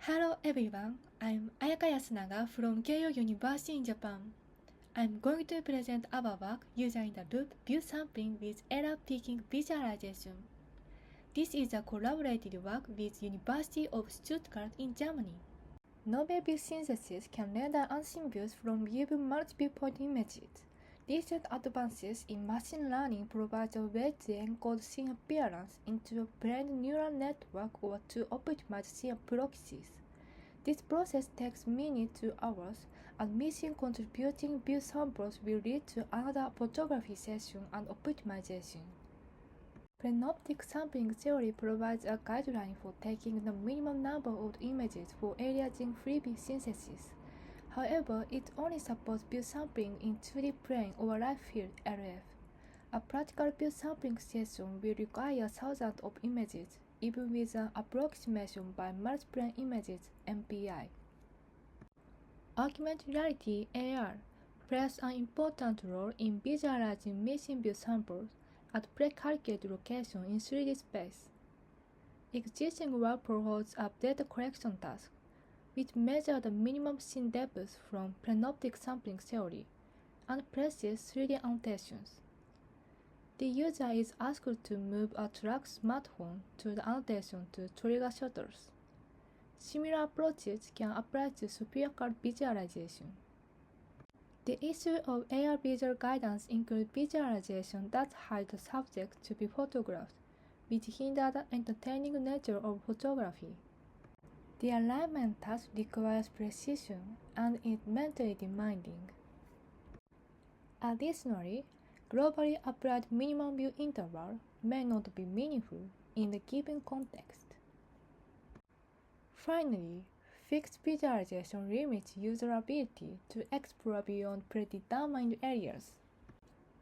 Hello everyone, I'm Ayaka Yasunaga from Keio University in Japan. I'm going to present our work using the loop view sampling with error picking visualization. This is a collaborative work with University of Stuttgart in Germany. Novel view synthesis can render unseen views from given multiple point images. Recent advances in machine learning provide a way to encode scene appearance into a blend neural network or to optimize scene proxies. This process takes minutes to hours, and missing contributing view samples will lead to another photography session and optimization. Panoptic sampling theory provides a guideline for taking the minimum number of images for areas in free view synthesis. However, it only supports view sampling in 2D plane or live field (LF). A practical view sampling session will require thousands of images, even with an approximation by multiplane images (MPI). Augmented reality (AR) plays an important role in visualizing missing view samples at pre-calculated locations in 3D space. Existing work provides a data collection task, which measures the minimum scene depth from panoptic sampling theory and places 3D annotations. The user is asked to move a tracked smartphone to the annotation to trigger shutters. Similar approaches can apply to spherical visualization. The issue of AR visual guidance includes visualization that hides the subject to be photographed, which hinder the entertaining nature of photography. The alignment task requires precision and is mentally demanding. Additionally, globally applied minimum view interval may not be meaningful in the given context. Finally, fixed visualization limits user ability to explore beyond predetermined areas.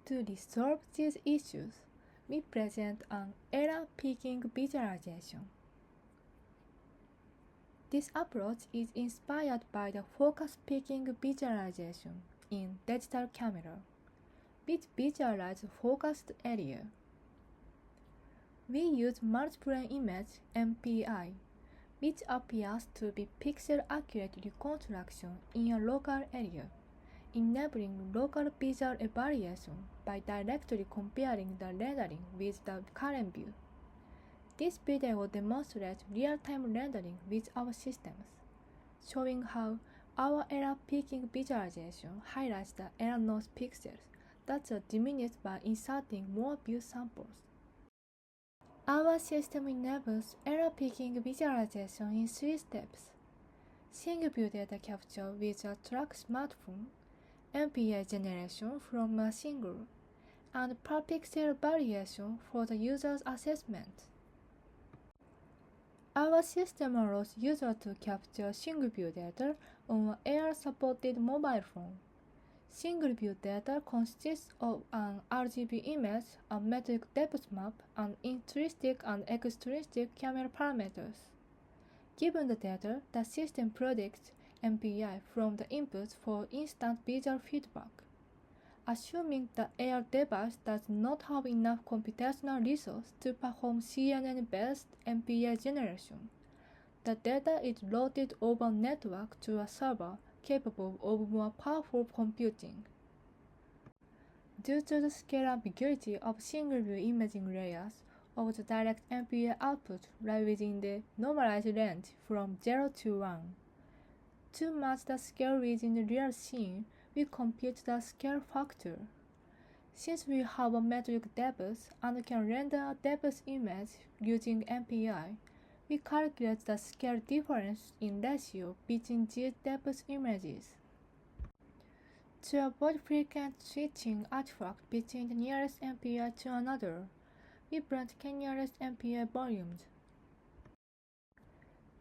To resolve these issues, we present an error-picking visualization. This approach is inspired by the focus-picking visualization in digital camera, which visualizes focused area. We use multiplane image (MPI), which appears to be pixel-accurate reconstruction in a local area, enabling local visual evaluation by directly comparing the rendering with the current view. This video demonstrates real-time rendering with our systems, showing how our error-picking visualization highlights the error-node pixels that are diminished by inserting more view samples. Our system enables error-picking visualization in 3 steps: single view data capture with a tracked smartphone, MPI generation from a single, and per pixel variation for the user's assessment. Our system allows users to capture single view data on an AR-supported mobile phone. Single view data consists of an RGB image, a metric depth map, and intrinsic and extrinsic camera parameters. Given the data, the system predicts MPI from the inputs for instant visual feedback. Assuming the AR device does not have enough computational resource to perform CNN-based MPI generation, the data is routed over a network to a server capable of more powerful computing. Due to the scale ambiguity of single-view imaging layers, of the direct MPI output lie within the normalized range from 0 to 1. To match the scale within the real scene, we compute the scale factor. Since we have a metric depth and can render a depth image using MPI, we calculate the scale difference in ratio between these depth images. To avoid frequent switching artifacts between the nearest MPI to another, we blend k-nearest MPI volumes.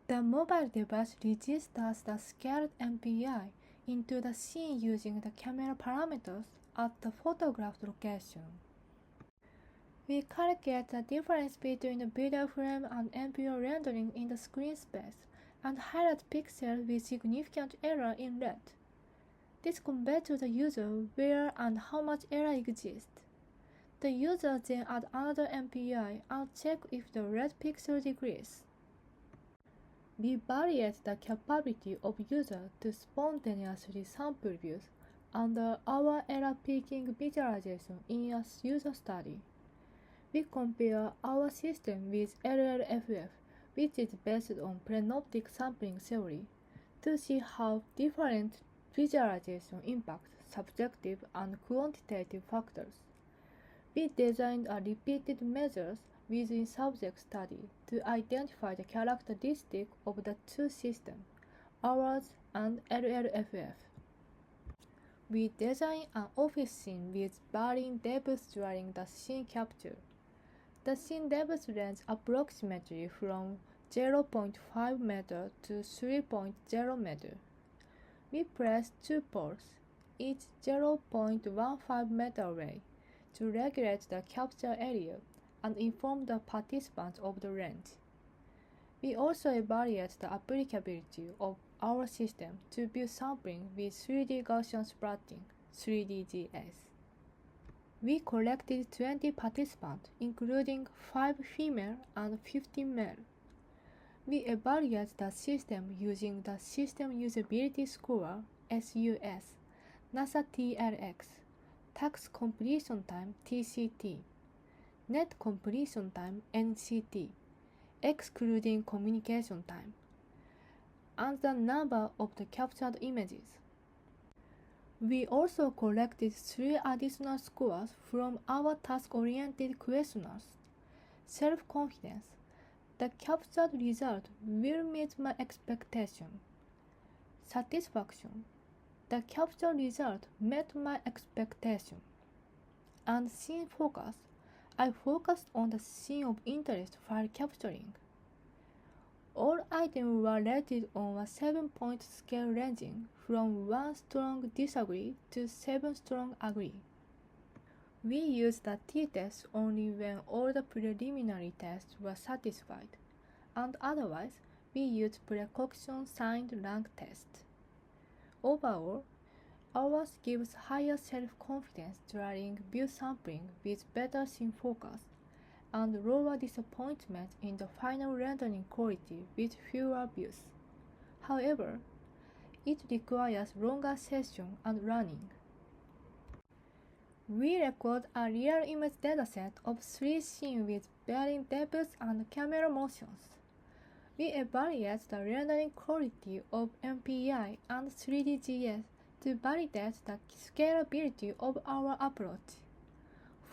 The mobile device registers the scaled MPI into the scene using the camera parameters at the photographed location. We calculate the difference between the video frame and MPI rendering in the screen space and highlight pixels with significant error in red. This conveys to the user where and how much error exists. The user then adds another MPI and checks if the red pixel decreases. We evaluate the capability of users to spontaneously sample views under our error-picking visualization in a user study. We compare our system with LLFF, which is based on prenoptic sampling theory, to see how different visualization impacts subjective and quantitative factors. We designed a repeated measures within subject study to identify the characteristics of the two systems, ours and LLFF. We designed an office scene with varying depths during the scene capture. The scene depth ranges approximately from 0.5 meter to 3.0 meter. We placed two poles, each 0.15 meter away, to regulate the capture area and inform the participants of the range. We also evaluate the applicability of our system to view sampling with 3D Gaussian splatting, 3DGS. We collected 20 participants, including 5 female and 15 male. We evaluate the system using the System Usability Score (SUS), NASA TLX, Task Completion Time (TCT), Net Completion Time (NCT), excluding communication time, and the number of the captured images. We also collected 3 additional scores from our task-oriented questionnaires: self-confidence. The captured result will meet my expectation. Satisfaction. The captured result met my expectation. And scene focus. I focused on the scene of interest while capturing. All items were rated on a 7-point scale ranging from 1 strong disagree to 7 strong agree. We used the t-test only when all the preliminary tests were satisfied, and otherwise we used precaution signed rank test. Overall, ours gives higher self-confidence during view sampling with better scene focus, and lower disappointment in the final rendering quality with fewer views. However, it requires longer session and running. We record a real image dataset of 3 scenes with varying depths and camera motions. We evaluate the rendering quality of MPI and 3DGS to validate the scalability of our approach.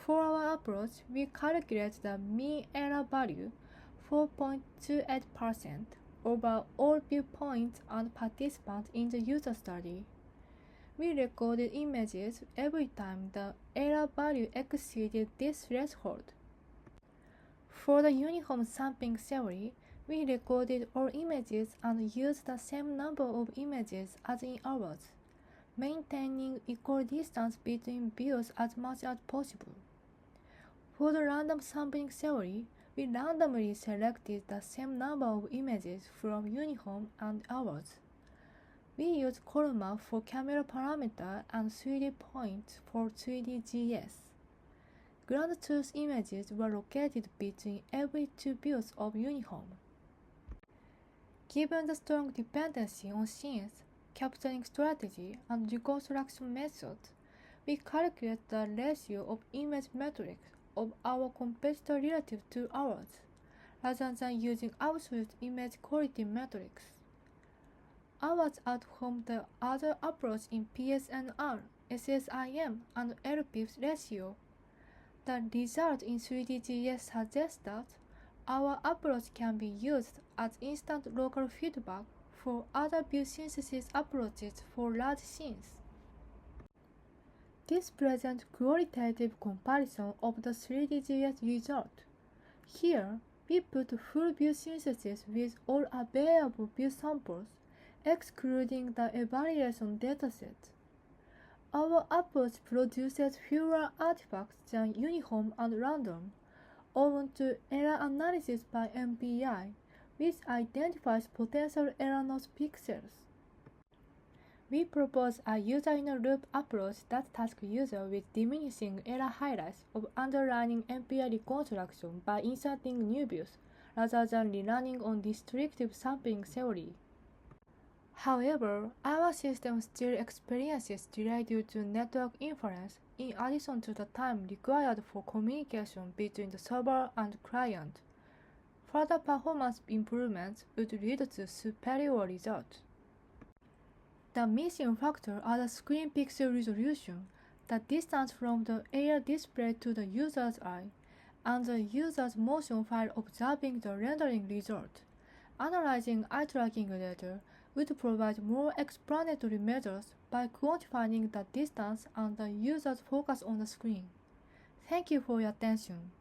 For our approach, we calculate the mean error value 4.28% over all viewpoints and participants in the user study. We recorded images every time the error value exceeded this threshold. For the uniform sampling theory, we recorded all images and used the same number of images as in ours, maintaining equal distance between views as much as possible. For the random sampling theory, we randomly selected the same number of images from uniform and ours. We use columnar for camera parameter and 3D points for 3DGS. Ground truth images were located between every 2 views of uniform. Given the strong dependency on scenes, capturing strategy, and reconstruction methods, we calculate the ratio of image metrics of our competitor relative to ours, rather than using absolute image quality metrics. Ours outperformed the other approach in PSNR, SSIM, and LPIPS ratio. The result in 3DGS suggests that our approach can be used as instant local feedback for other view synthesis approaches for large scenes. This presents qualitative comparison of the 3DGS result. Here, we put full view synthesis with all available view samples, excluding the evaluation dataset. Our approach produces fewer artifacts than uniform and random, owing to error analysis by MPI, which identifies potential error-node pixels. We propose a user-in-a-loop approach that tasks users with diminishing error highlights of underlying MPI reconstruction by inserting new views, rather than relying on restrictive sampling theory. However, our system still experiences delay due to network inference in addition to the time required for communication between the server and client. Further performance improvements would lead to superior results. The missing factor are the screen pixel resolution, the distance from the AR display to the user's eye, and the user's motion while observing the rendering result. Analyzing eye tracking data would provide more explanatory measures by quantifying the distance and the user's focus on the screen. Thank you for your attention.